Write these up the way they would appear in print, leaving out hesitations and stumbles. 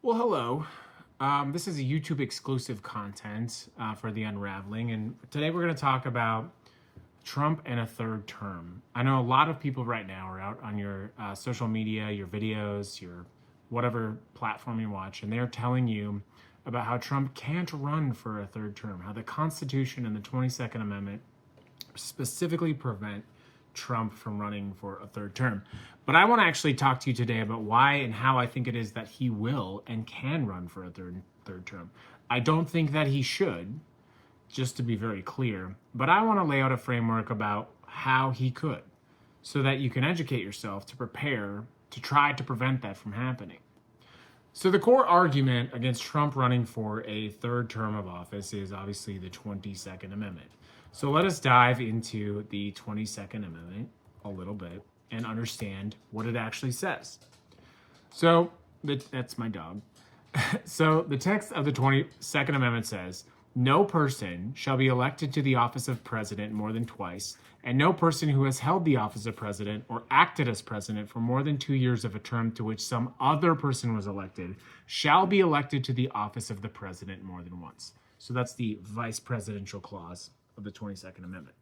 Well, hello. This is a YouTube exclusive content for the Unraveling, and today we're going to talk about Trump and a third term. I know a lot of people right now are out on your social media, your videos, your whatever platform you watch, and they're telling you about how Trump can't run for a third term, how the Constitution and the 22nd Amendment specifically prevent Trump from running for a third term. But I want to actually talk to you today about why and how I think it is that he will and can run for a third term. I don't think that he should, just to be very clear, but I want to lay out a framework about how he could so that you can educate yourself to prepare to try to prevent that from happening. So the core argument against Trump running for a third term of office is obviously the 22nd Amendment. So let us dive into the 22nd Amendment a little bit and understand what it actually says. So that's my dog. So the text of the 22nd Amendment says, no person shall be elected to the office of president more than twice, and no person who has held the office of president or acted as president for more than 2 years of a term to which some other person was elected shall be elected to the office of the president more than once. So that's the vice presidential clause of the 22nd Amendment.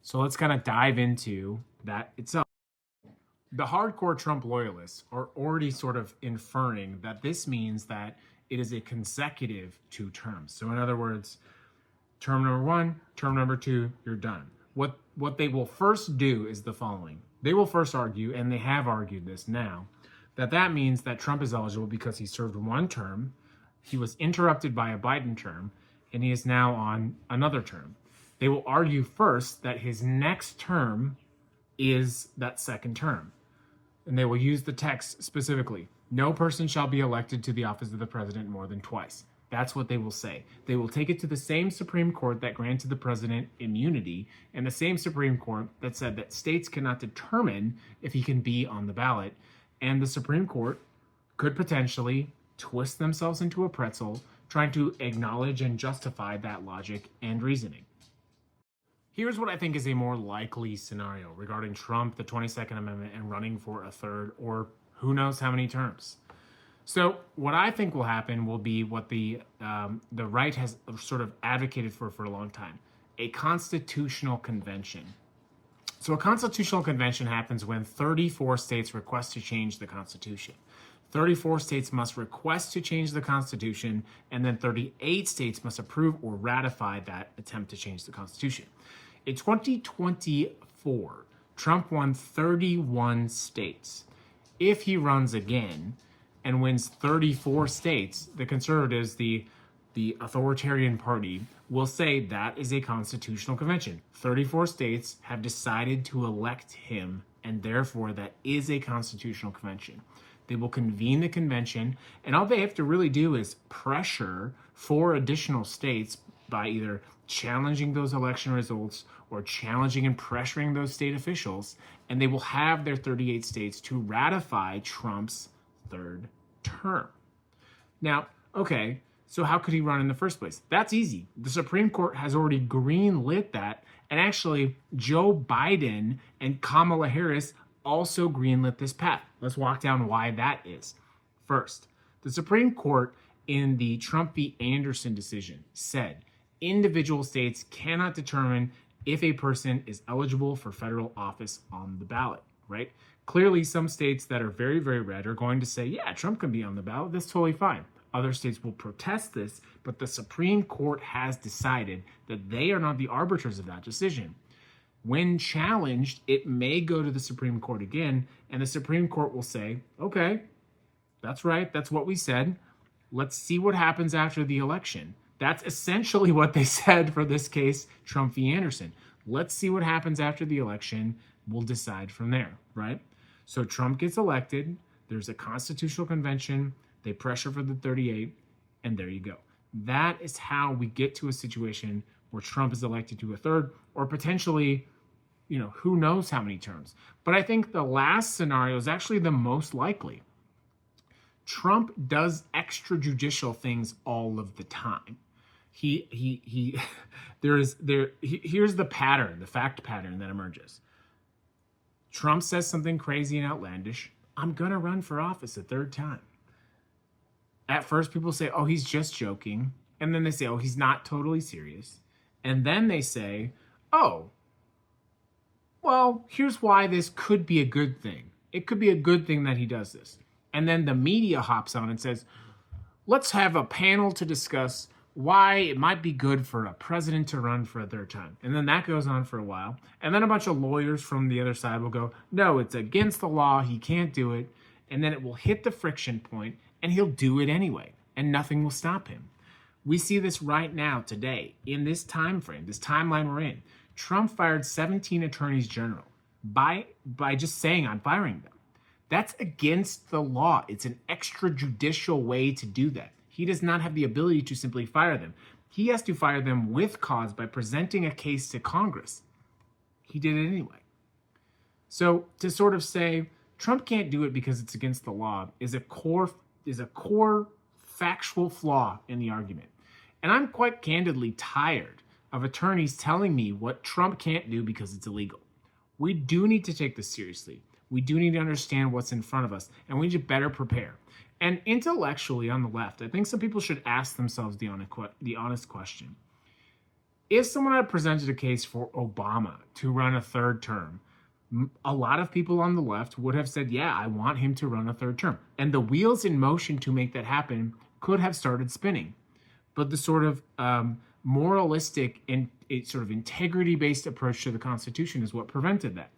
So let's kind of dive into that itself. The hardcore Trump loyalists are already sort of inferring that this means that it is a consecutive 2 terms. So in other words, term number 1, term number 2, you're done. What they will first do is the following. They will first argue, and they have argued this now, that means that Trump is eligible because he served 1 term, he was interrupted by a Biden term, and he is now on another term. They will argue first that his next term is that second term. And they will use the text specifically. No person shall be elected to the office of the president more than twice. That's what they will say. They will take it to the same Supreme Court that granted the president immunity and the same Supreme Court that said that states cannot determine if he can be on the ballot. And the Supreme Court could potentially twist themselves into a pretzel trying to acknowledge and justify that logic and reasoning. Here's what I think is a more likely scenario regarding Trump, the 22nd Amendment, and running for a third or who knows how many terms. So what I think will happen will be what the right has sort of advocated for a long time, a constitutional convention. So a constitutional convention happens when 34 states request to change the Constitution. 34 states must request to change the Constitution, and then 38 states must approve or ratify that attempt to change the Constitution. In 2024, Trump won 31 states. If he runs again and wins 34 states, the conservatives, the authoritarian party, will say that is a constitutional convention. 34 states have decided to elect him, and therefore that is a constitutional convention. They will convene the convention, and all they have to really do is pressure 4 additional states by either challenging those election results or challenging and pressuring those state officials, and they will have their 38 states to ratify Trump's third term. Now, okay, so how could he run in the first place? That's easy. The Supreme Court has already green-lit that, and actually Joe Biden and Kamala Harris also greenlit this path. Let's walk down why that is. First, the Supreme Court in the Trump v. Anderson decision said individual states cannot determine if a person is eligible for federal office on the ballot, right? Clearly, some states that are very, very red are going to say, yeah, Trump can be on the ballot. That's totally fine. Other states will protest this, but the Supreme Court has decided that they are not the arbiters of that decision. When challenged, it may go to the Supreme Court again, and the Supreme Court will say, okay, that's right, that's what we said. Let's see what happens after the election. That's essentially what they said for this case, Trump v. Anderson. Let's see what happens after the election. We'll decide from there, right? So Trump gets elected. There's a constitutional convention. They pressure for the 38, and there you go. That is how we get to a situation where Trump is elected to a third or potentially, who knows how many terms. But I think the last scenario is actually the most likely. Trump does extrajudicial things all of the time. Here's the pattern, the fact pattern that emerges. Trump says something crazy and outlandish. I'm going to run for office a third time. At first, people say, oh, he's just joking. And then they say, oh, he's not totally serious. And then they say, oh, well, here's why this could be a good thing. It could be a good thing that he does this. And then the media hops on and says, let's have a panel to discuss why it might be good for a president to run for a third time. And then that goes on for a while. And then a bunch of lawyers from the other side will go, no, it's against the law. He can't do it. And then it will hit the friction point and he'll do it anyway. And nothing will stop him. We see this right now, today, in this time frame, this timeline we're in. Trump fired 17 attorneys general by just saying, I'm firing them. That's against the law. It's an extrajudicial way to do that. He does not have the ability to simply fire them. He has to fire them with cause by presenting a case to Congress. He did it anyway. So to sort of say Trump can't do it because it's against the law is a core factual flaw in the argument. And I'm quite candidly tired of attorneys telling me what Trump can't do because it's illegal. We do need to take this seriously. We do need to understand what's in front of us, and we need to better prepare. And intellectually on the left, I think some people should ask themselves the honest question. If someone had presented a case for Obama to run a third term, a lot of people on the left would have said, yeah, I want him to run a third term. And the wheels in motion to make that happen could have started spinning. But the sort of moralistic and sort of integrity-based approach to the Constitution is what prevented that.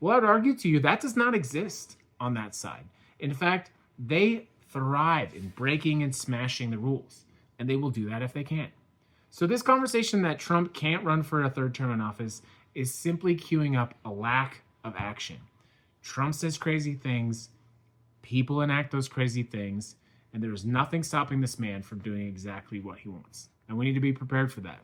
Well, I'd argue to you that does not exist on that side. In fact, they thrive in breaking and smashing the rules, and they will do that if they can. So this conversation that Trump can't run for a third term in office is simply queuing up a lack of action. Trump says crazy things, people enact those crazy things, and there is nothing stopping this man from doing exactly what he wants. And we need to be prepared for that.